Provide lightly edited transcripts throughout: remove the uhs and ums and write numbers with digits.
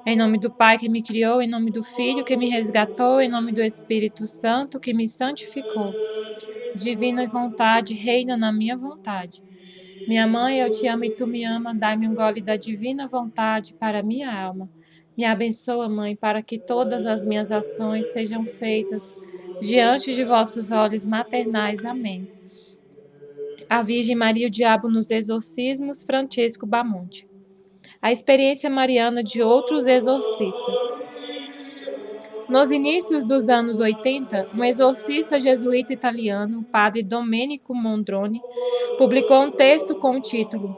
Em nome do Pai que me criou, em nome do Filho que me resgatou, em nome do Espírito Santo que me santificou. Divina vontade, reina na minha vontade. Minha mãe, eu te amo e tu me ama, dai-me um gole da divina vontade para minha alma. Me abençoa, Mãe, para que todas as minhas ações sejam feitas diante de vossos olhos maternais. Amém. A Virgem Maria e o Diabo nos Exorcismos, Francesco Bamonte. A experiência mariana de outros exorcistas. Nos inícios dos anos 80, um exorcista jesuíta italiano, o padre Domenico Mondroni, publicou um texto com o título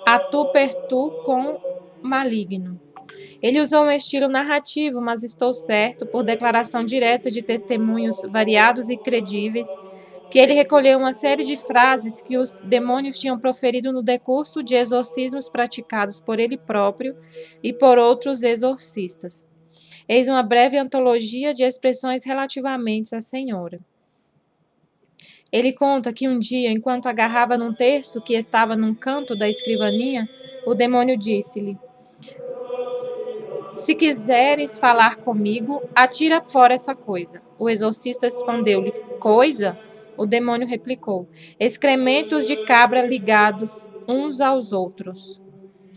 A tu per tu com maligno. Ele usou um estilo narrativo, mas estou certo, por declaração direta de testemunhos variados e credíveis, que ele recolheu uma série de frases que os demônios tinham proferido no decurso de exorcismos praticados por ele próprio e por outros exorcistas. Eis uma breve antologia de expressões relativamente à Senhora. Ele conta que um dia, enquanto agarrava num terço que estava num canto da escrivaninha, o demônio disse-lhe: Se quiseres falar comigo, atira fora essa coisa. O exorcista respondeu-lhe: Coisa? O demônio replicou: Excrementos de cabra ligados uns aos outros.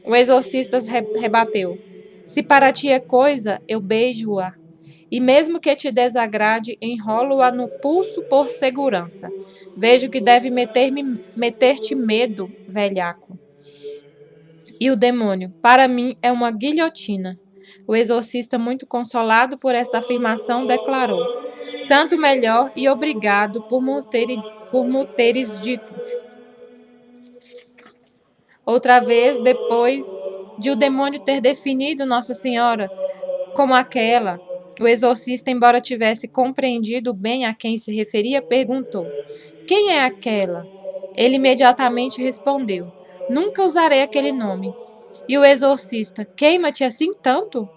O exorcista rebateu: Se para ti é coisa, eu beijo-a. E mesmo que te desagrade, enrolo-a no pulso por segurança. Vejo que deve meter-te medo, velhaco. E o demônio: Para mim é uma guilhotina. O exorcista, muito consolado por esta afirmação, declarou: Tanto melhor e obrigado por me teres dito. Outra vez, depois de o demônio ter definido Nossa Senhora como aquela, o exorcista, embora tivesse compreendido bem a quem se referia, perguntou: Quem é aquela? Ele imediatamente respondeu: Nunca usarei aquele nome. E o exorcista: Queima-te assim tanto?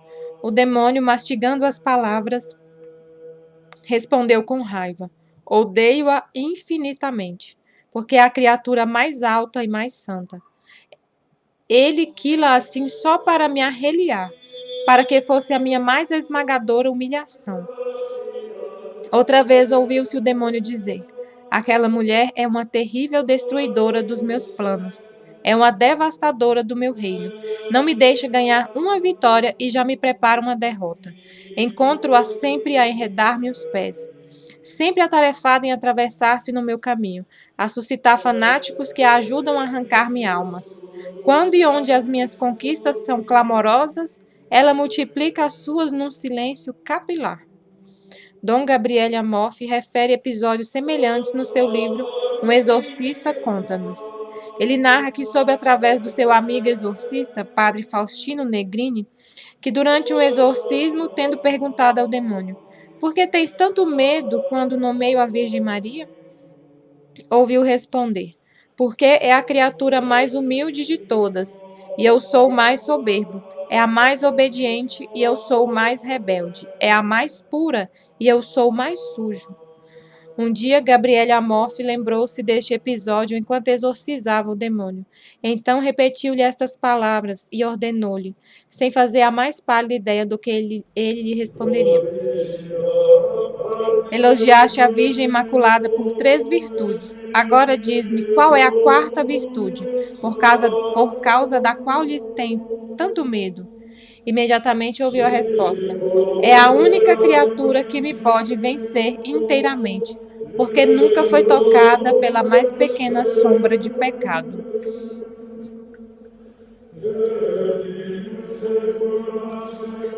O demônio, mastigando as palavras, respondeu com raiva: Odeio-a infinitamente, porque é a criatura mais alta e mais santa. Ele quila assim só para me arreliar, para que fosse a minha mais esmagadora humilhação. Outra vez ouviu-se o demônio dizer: Aquela mulher é uma terrível destruidora dos meus planos. É uma devastadora do meu reino. Não me deixa ganhar uma vitória e já me prepara uma derrota. Encontro-a sempre a enredar-me os pés, sempre atarefada em atravessar-se no meu caminho, a suscitar fanáticos que a ajudam a arrancar-me almas. Quando e onde as minhas conquistas são clamorosas, ela multiplica as suas num silêncio capilar. Dom Gabriel Amorth refere episódios semelhantes no seu livro Um Exorcista Conta-nos. Ele narra que soube através do seu amigo exorcista, padre Faustino Negrini, que durante um exorcismo, tendo perguntado ao demônio: Por que tens tanto medo quando nomeio a Virgem Maria? Ouviu responder: Porque é a criatura mais humilde de todas, e eu sou o mais soberbo. É a mais obediente, e eu sou o mais rebelde. É a mais pura, e eu sou o mais sujo. Um dia, Gabriele Amorth lembrou-se deste episódio enquanto exorcizava o demônio. Então repetiu-lhe estas palavras e ordenou-lhe, sem fazer a mais pálida ideia do que ele lhe responderia: Elogiaste a Virgem Imaculada por 3 virtudes. Agora diz-me qual é a 4ª virtude, por causa da qual lhes tem tanto medo. Imediatamente ouviu a resposta: É a única criatura que me pode vencer inteiramente, porque nunca foi tocada pela mais pequena sombra de pecado.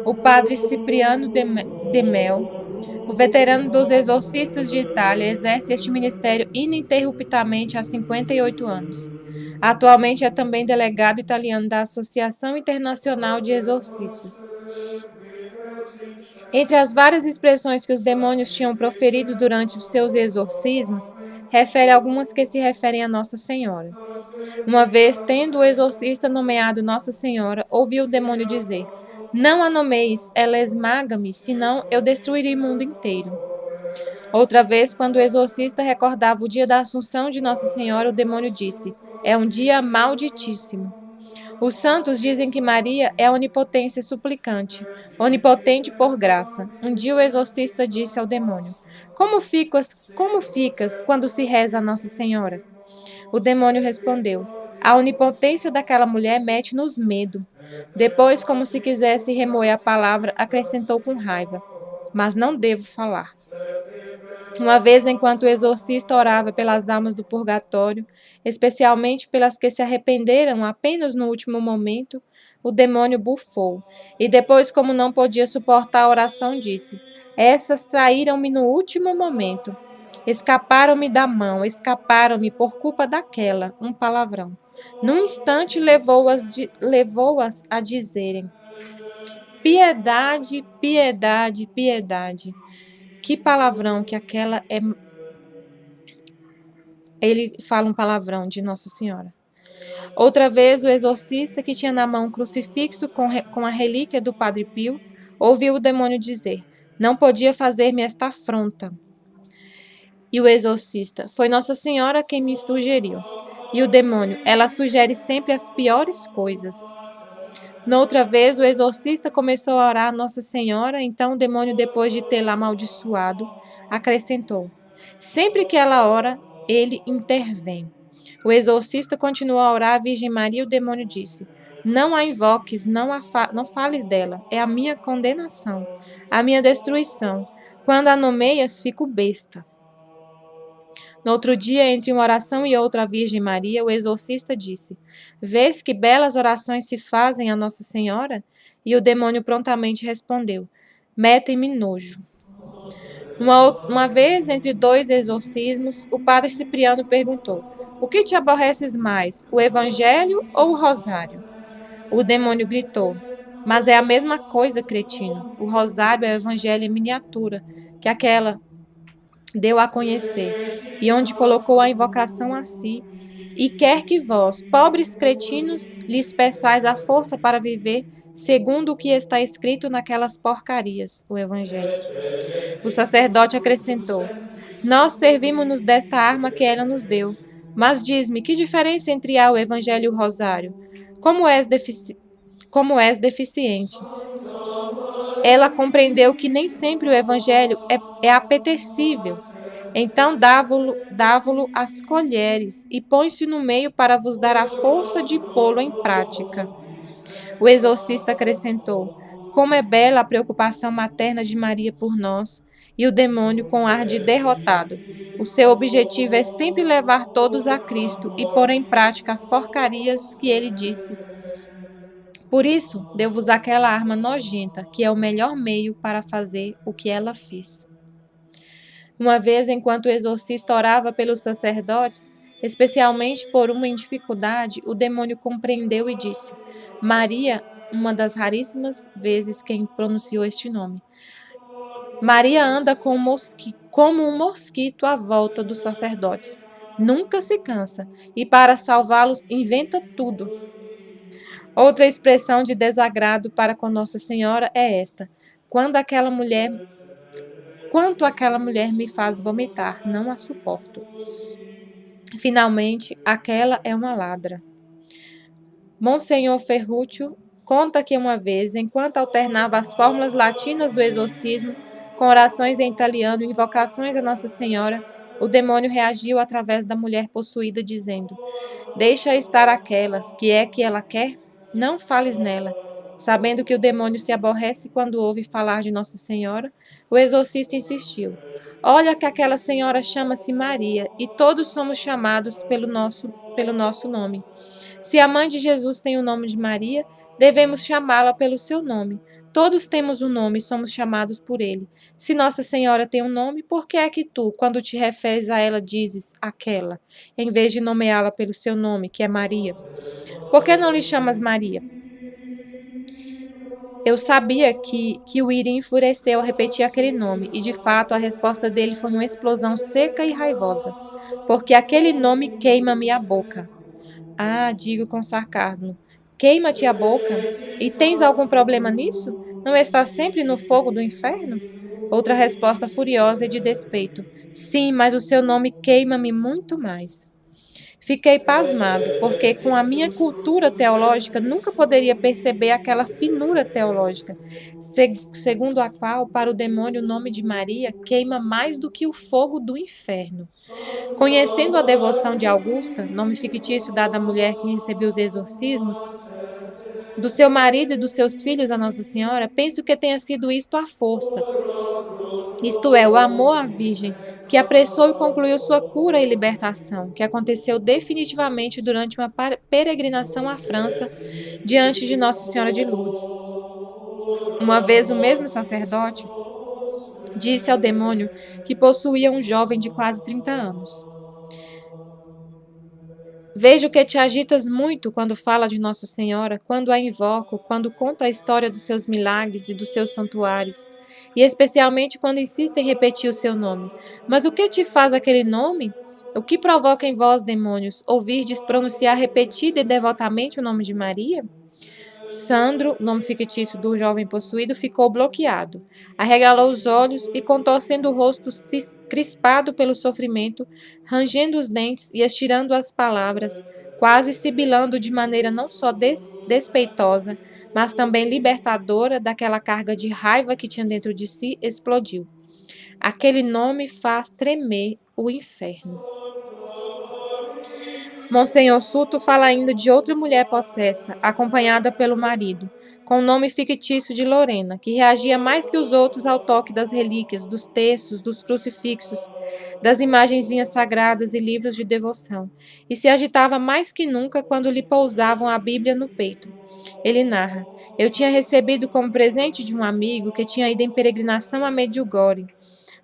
O padre Cipriano de Mel, o veterano dos exorcistas de Itália, exerce este ministério ininterruptamente há 58 anos. Atualmente é também delegado italiano da Associação Internacional de Exorcistas. Entre as várias expressões que os demônios tinham proferido durante os seus exorcismos, refere algumas que se referem a Nossa Senhora. Uma vez, tendo o exorcista nomeado Nossa Senhora, ouviu o demônio dizer: Não a nomeis, ela esmaga-me, senão eu destruirei o mundo inteiro. Outra vez, quando o exorcista recordava o dia da Assunção de Nossa Senhora, o demônio disse: É um dia malditíssimo. Os santos dizem que Maria é a onipotência suplicante, onipotente por graça. Um dia o exorcista disse ao demônio: Como ficas quando se reza a Nossa Senhora? O demônio respondeu: A onipotência daquela mulher mete-nos medo. Depois, como se quisesse remoer a palavra, acrescentou com raiva: Mas não devo falar. Uma vez, enquanto o exorcista orava pelas almas do purgatório, especialmente pelas que se arrependeram apenas no último momento, o demônio bufou. E depois, como não podia suportar a oração, disse: Essas traíram-me no último momento. Escaparam-me da mão, escaparam-me por culpa daquela, um palavrão. Num instante levou-as a dizerem: Piedade, piedade, piedade. Que palavrão que aquela é. Ele fala um palavrão de Nossa Senhora. Outra vez, o exorcista, que tinha na mão um crucifixo com a relíquia do Padre Pio, ouviu o demônio dizer: Não podia fazer-me esta afronta. E o exorcista: Foi Nossa Senhora quem me sugeriu. E o demônio: Ela sugere sempre as piores coisas. Noutra vez, o exorcista começou a orar a Nossa Senhora, então o demônio, depois de tê-la amaldiçoado, acrescentou: Sempre que ela ora, ele intervém. O exorcista continuou a orar a Virgem Maria e o demônio disse: Não a invoques, não fales dela, é a minha condenação, a minha destruição. Quando a nomeias, fico besta. No outro dia, entre uma oração e outra à Virgem Maria, o exorcista disse: Vês que belas orações se fazem a Nossa Senhora? E o demônio prontamente respondeu: Metem-me nojo. Uma vez, entre dois exorcismos, o padre Cipriano perguntou: O que te aborreces mais, o Evangelho ou o Rosário? O demônio gritou: Mas é a mesma coisa, cretino. O Rosário é o Evangelho em miniatura, que aquela deu a conhecer, e onde colocou a invocação a si, e quer que vós, pobres cretinos, lhes peçais a força para viver segundo o que está escrito naquelas porcarias, o Evangelho. O sacerdote acrescentou: Nós servimos-nos desta arma que ela nos deu. Mas diz-me, que diferença entre há o Evangelho e o Rosário? Como és deficiente? Ela compreendeu que nem sempre o Evangelho é apetecível. Então davo-lo às colheres, e põe-se no meio para vos dar a força de pô-lo em prática. O exorcista acrescentou: Como é bela a preocupação materna de Maria por nós! E o demônio, com ar de derrotado: O seu objetivo é sempre levar todos a Cristo e pôr em prática as porcarias que ele disse. Por isso, deu-vos aquela arma nojenta, que é o melhor meio para fazer o que ela fez. Uma vez, enquanto o exorcista orava pelos sacerdotes, especialmente por uma em dificuldade, o demônio compreendeu e disse: Maria, uma das raríssimas vezes quem pronunciou este nome. Maria anda como um mosquito à volta dos sacerdotes. Nunca se cansa e, para salvá-los, inventa tudo. Outra expressão de desagrado para com Nossa Senhora é esta: Quanto aquela mulher me faz vomitar, não a suporto. Finalmente, aquela é uma ladra. Monsenhor Ferruccio conta que uma vez, enquanto alternava as fórmulas latinas do exorcismo com orações em italiano e invocações a Nossa Senhora, o demônio reagiu através da mulher possuída, dizendo: Deixa estar aquela, que é que ela quer? Não fales nela. Sabendo que o demônio se aborrece quando ouve falar de Nossa Senhora, o exorcista insistiu: Olha que aquela senhora chama-se Maria e todos somos chamados pelo nosso nome. Se a mãe de Jesus tem o nome de Maria, devemos chamá-la pelo seu nome. Todos temos um nome e somos chamados por ele. Se Nossa Senhora tem um nome, por que é que tu, quando te referes a ela, dizes aquela, em vez de nomeá-la pelo seu nome, que é Maria? Por que não lhe chamas Maria? Eu sabia que o iria enfureceu ao repetir aquele nome, e de fato a resposta dele foi uma explosão seca e raivosa. Porque aquele nome queima-me a boca. Ah, digo com sarcasmo. Queima-te a boca? E tens algum problema nisso? Não estás sempre no fogo do inferno? Outra resposta furiosa e de despeito. Sim, mas o seu nome queima-me muito mais. Fiquei pasmado, porque com a minha cultura teológica nunca poderia perceber aquela finura teológica, segundo a qual, para o demônio, o nome de Maria queima mais do que o fogo do inferno. Conhecendo a devoção de Augusta, nome fictício dado à mulher que recebeu os exorcismos, do seu marido e dos seus filhos a Nossa Senhora, penso que tenha sido isto a força, isto é, o amor à Virgem, que apressou e concluiu sua cura e libertação, que aconteceu definitivamente durante uma peregrinação à França, diante de Nossa Senhora de Lourdes. Uma vez o mesmo sacerdote disse ao demônio que possuía um jovem de quase 30 anos. Vejo que te agitas muito quando fala de Nossa Senhora, quando a invoco, quando conto a história dos seus milagres e dos seus santuários, e especialmente quando insisto em repetir o seu nome. Mas o que te faz aquele nome? O que provoca em vós, demônios, ouvirdes pronunciar repetida e devotamente o nome de Maria? Sandro, nome fictício do jovem possuído, ficou bloqueado. Arregalou os olhos e, contorcendo o rosto crispado pelo sofrimento, rangendo os dentes e estirando as palavras, quase sibilando de maneira não só despeitosa, mas também libertadora daquela carga de raiva que tinha dentro de si, explodiu. Aquele nome faz tremer o inferno. Monsenhor Suto fala ainda de outra mulher possessa, acompanhada pelo marido, com o nome fictício de Lorena, que reagia mais que os outros ao toque das relíquias, dos terços, dos crucifixos, das imagenzinhas sagradas e livros de devoção, e se agitava mais que nunca quando lhe pousavam a Bíblia no peito. Ele narra: Eu tinha recebido como presente de um amigo que tinha ido em peregrinação a Medjugorje,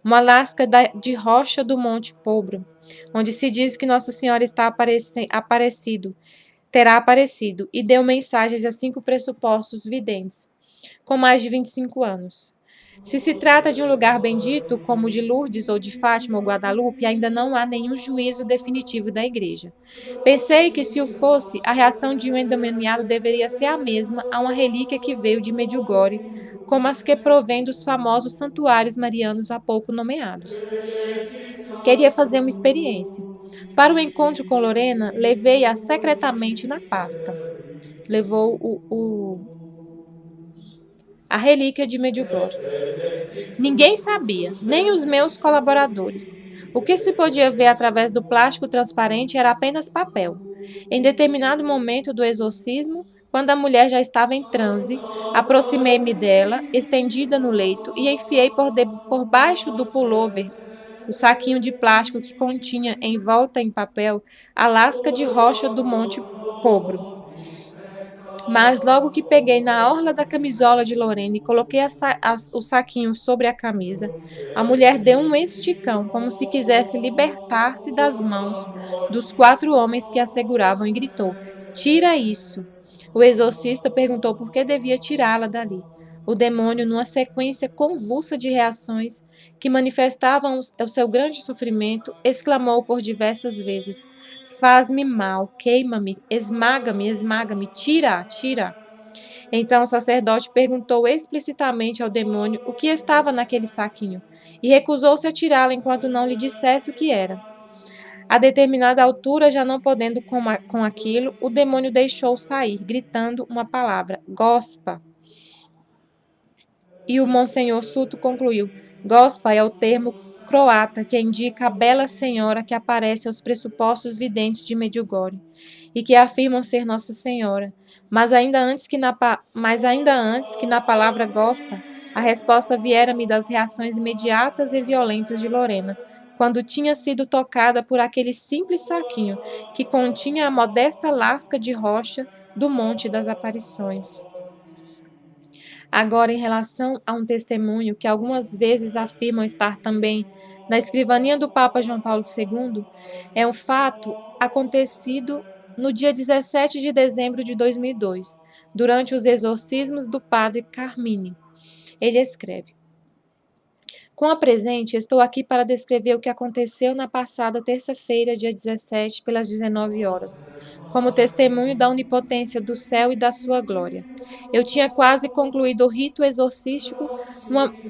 uma lasca de rocha do Monte Pobro, onde se diz que Nossa Senhora terá aparecido, e deu mensagens a 5 pressupostos videntes, com mais de 25 anos. Se se trata de um lugar bendito, como o de Lourdes ou de Fátima ou Guadalupe, ainda não há nenhum juízo definitivo da Igreja. Pensei que, se o fosse, a reação de um endemoniado deveria ser a mesma a uma relíquia que veio de Medjugorje, como as que provém dos famosos santuários marianos há pouco nomeados. Queria fazer uma experiência. Para o encontro com Lorena, levei-a secretamente na pasta. Levou a relíquia de Medjugorje. Ninguém sabia, nem os meus colaboradores. O que se podia ver através do plástico transparente era apenas papel. Em determinado momento do exorcismo, quando a mulher já estava em transe, aproximei-me dela, estendida no leito, e enfiei por baixo do pullover o saquinho de plástico que continha, envolta em papel, a lasca de rocha do Monte Pobro. Mas logo que peguei na orla da camisola de Lorena e coloquei o saquinho sobre a camisa, a mulher deu um esticão, como se quisesse libertar-se das mãos dos 4 homens que a seguravam, e gritou: Tira isso! O exorcista perguntou por que devia tirá-la dali. O demônio, numa sequência convulsa de reações que manifestavam o seu grande sofrimento, exclamou por diversas vezes: Faz-me mal, queima-me, esmaga-me, esmaga-me, tira, tira. Então o sacerdote perguntou explicitamente ao demônio o que estava naquele saquinho, e recusou-se a tirá-la enquanto não lhe dissesse o que era. A determinada altura, já não podendo com aquilo, o demônio deixou sair, gritando uma palavra: Gospa. E o Monsenhor Suto concluiu: Gospa é o termo croata que indica a bela senhora que aparece aos pressupostos videntes de Medjugorje e que afirmam ser Nossa Senhora. Mas ainda antes que na palavra Gospa, a resposta viera-me das reações imediatas e violentas de Lorena, quando tinha sido tocada por aquele simples saquinho que continha a modesta lasca de rocha do Monte das Aparições. Agora, em relação a um testemunho que algumas vezes afirmam estar também na escrivaninha do Papa João Paulo II, é um fato acontecido no dia 17 de dezembro de 2002, durante os exorcismos do padre Carmine. Ele escreve: Com a presente, estou aqui para descrever o que aconteceu na passada terça-feira, dia 17, pelas 19 horas, como testemunho da onipotência do céu e da sua glória. Eu tinha quase concluído o rito exorcístico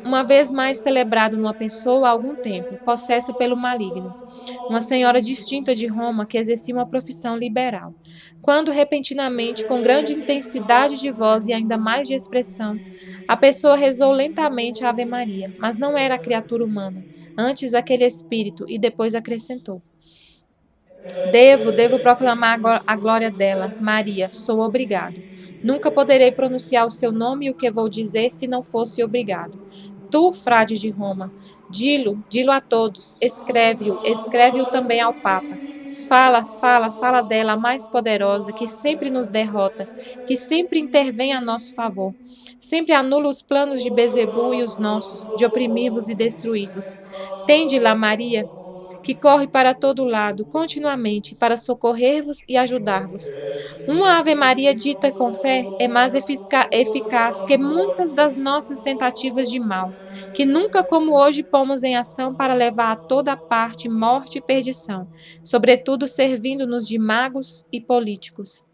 Uma vez mais celebrado numa pessoa há algum tempo, possessa pelo maligno, uma senhora distinta de Roma que exercia uma profissão liberal. Quando, repentinamente, com grande intensidade de voz e ainda mais de expressão, a pessoa rezou lentamente a Ave Maria, mas não era a criatura humana, antes aquele espírito, e depois acrescentou: devo proclamar a glória dela. Maria, sou obrigado. Nunca poderei pronunciar o seu nome e o que vou dizer se não fosse obrigado. Tu, frade de Roma, dilo a todos, escreve-o também ao Papa. Fala dela, a mais poderosa, que sempre nos derrota, que sempre intervém a nosso favor, sempre anula os planos de Bezebu e os nossos, de oprimir-vos e destruir-vos. Tende-la, Maria, que corre para todo lado, continuamente, para socorrer-vos e ajudar-vos. Uma Ave Maria dita com fé é mais eficaz que muitas das nossas tentativas de mal, que nunca como hoje pomos em ação para levar a toda parte morte e perdição, sobretudo servindo-nos de magos e políticos.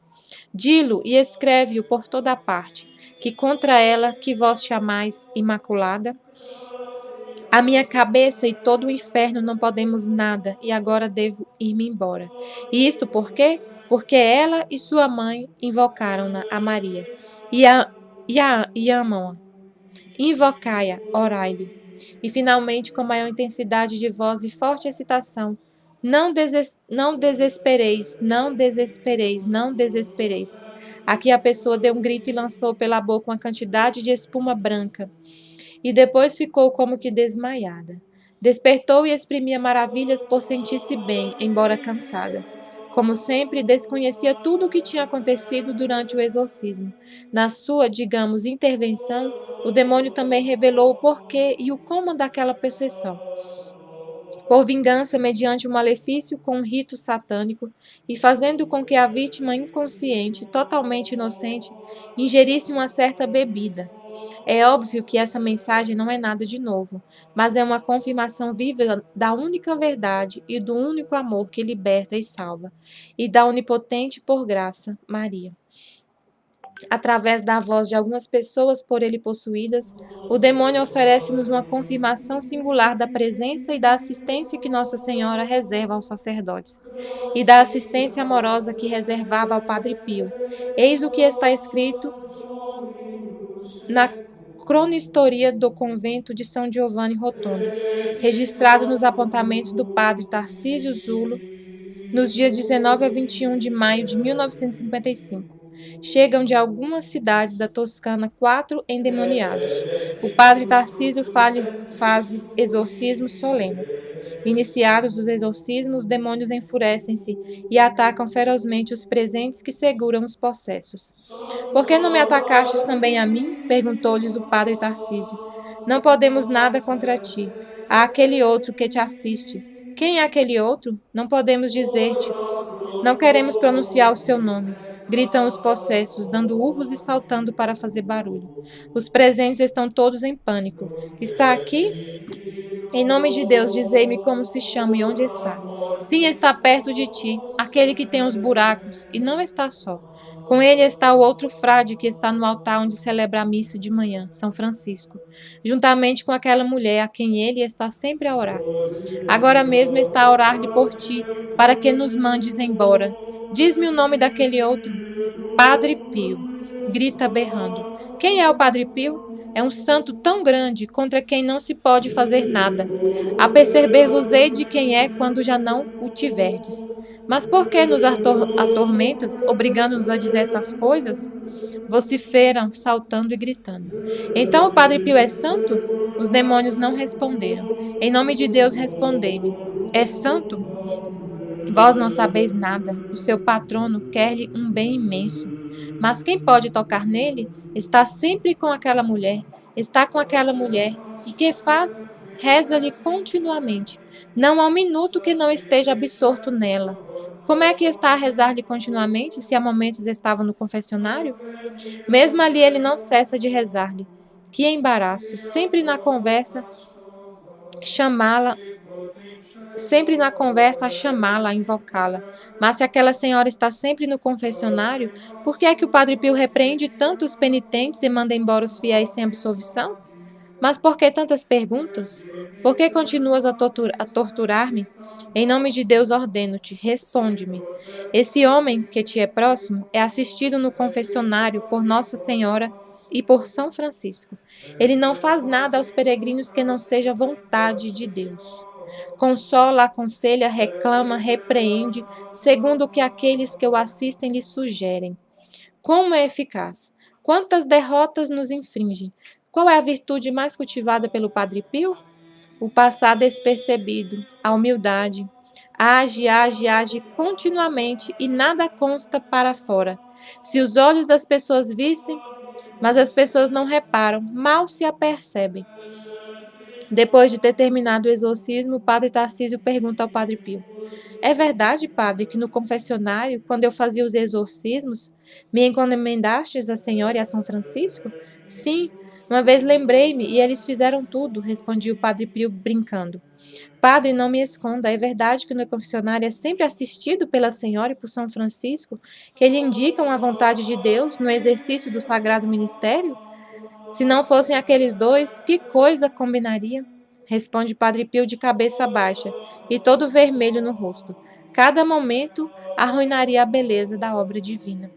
Dilo e escreve-o por toda parte, que contra ela, que vós chamais Imaculada, a minha cabeça e todo o inferno não podemos nada, e agora devo ir-me embora. E isto por quê? Porque ela e sua mãe invocaram-na a Maria, e amam-a. Invocai-a, orai-lhe. E finalmente, com maior intensidade de voz e forte excitação, não desespereis, não desespereis, não desespereis. Aqui a pessoa deu um grito e lançou pela boca uma quantidade de espuma branca e depois ficou como que desmaiada. Despertou e exprimia maravilhas por sentir-se bem, embora cansada. Como sempre, desconhecia tudo o que tinha acontecido durante o exorcismo. Na sua, digamos, intervenção, o demônio também revelou o porquê e o como daquela possessão. Por vingança, mediante o malefício com um rito satânico, e fazendo com que a vítima inconsciente, totalmente inocente, ingerisse uma certa bebida. É óbvio que essa mensagem não é nada de novo, mas é uma confirmação viva da única verdade e do único amor que liberta e salva, e da onipotente por graça, Maria. Através da voz de algumas pessoas por ele possuídas, o demônio oferece-nos uma confirmação singular da presença e da assistência que Nossa Senhora reserva aos sacerdotes, e da assistência amorosa que reservava ao Padre Pio. Eis o que está escrito na cronistoria do convento de São Giovanni Rotondo, registrado nos apontamentos do padre Tarcísio Zulo, nos dias 19 a 21 de maio de 1955. Chegam de algumas cidades da Toscana 4 endemoniados. O padre Tarcísio faz exorcismos solenes. Iniciados os exorcismos, os demônios enfurecem-se e atacam ferozmente os presentes que seguram os possessos. Por que não me atacastes também a mim? Perguntou-lhes o padre Tarcísio. Não podemos nada contra ti. Há aquele outro que te assiste. Quem é aquele outro? Não podemos dizer-te. Não queremos pronunciar o seu nome. Gritam os possessos, dando urros e saltando para fazer barulho. Os presentes estão todos em pânico. Está aqui? Em nome de Deus, dizei-me como se chama e onde está. Sim, está perto de ti, aquele que tem os buracos, e não está só. Com ele está o outro frade que está no altar onde celebra a missa de manhã, São Francisco, juntamente com aquela mulher a quem ele está sempre a orar. Agora mesmo está a orar-lhe por ti, para que nos mandes embora. Diz-me o nome daquele outro. Padre Pio. Grita berrando. Quem é o Padre Pio? É um santo tão grande contra quem não se pode fazer nada. Aperceber-vos-ei de quem é quando já não o tiverdes. Mas por que nos atormentas, obrigando-nos a dizer estas coisas? Vociferam, saltando e gritando. Então o Padre Pio é santo? Os demônios não responderam. Em nome de Deus, respondei-me. É santo? Vós não sabeis nada. O seu patrono quer-lhe um bem imenso. Mas quem pode tocar nele está sempre com aquela mulher, está com aquela mulher. E que faz? Reza-lhe continuamente. Não há um minuto que não esteja absorto nela. Como é que está a rezar-lhe continuamente, se há momentos estava no confessionário? Mesmo ali ele não cessa de rezar-lhe. Que embaraço! Chamá-la, sempre na conversa a chamá-la, a invocá-la. Mas se aquela senhora está sempre no confessionário, por que é que o Padre Pio repreende tanto os penitentes e manda embora os fiéis sem absolvição? Mas por que tantas perguntas? Por que continuas a torturar-me? Em nome de Deus ordeno-te, responde-me. Esse homem que te é próximo é assistido no confessionário por Nossa Senhora e por São Francisco. Ele não faz nada aos peregrinos que não seja vontade de Deus. Consola, aconselha, reclama, repreende, segundo o que aqueles que o assistem lhe sugerem. Como é eficaz? Quantas derrotas nos inflige? Qual é a virtude mais cultivada pelo Padre Pio? O passar despercebido, a humildade. Age, age, age continuamente e nada consta para fora. Se os olhos das pessoas vissem, mas as pessoas não reparam, mal se apercebem. Depois de ter terminado o exorcismo, o padre Tarcísio pergunta ao Padre Pio: é verdade, padre, que no confessionário, quando eu fazia os exorcismos, me encomendastes a Senhora e a São Francisco? Sim, uma vez lembrei-me e eles fizeram tudo, respondia o Padre Pio brincando. Padre, não me esconda, é verdade que no confessionário é sempre assistido pela Senhora e por São Francisco, que lhe indicam a vontade de Deus no exercício do sagrado ministério? Se não fossem aqueles dois, que coisa combinaria? Responde Padre Pio de cabeça baixa e todo vermelho no rosto. Cada momento arruinaria a beleza da obra divina.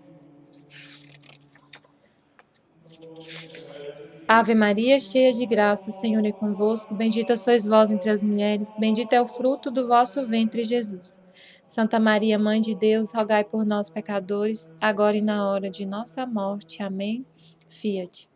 Ave Maria, cheia de graça, o Senhor é convosco. Bendita sois vós entre as mulheres, bendito é o fruto do vosso ventre, Jesus. Santa Maria, Mãe de Deus, rogai por nós, pecadores, agora e na hora de nossa morte. Amém. Fiat.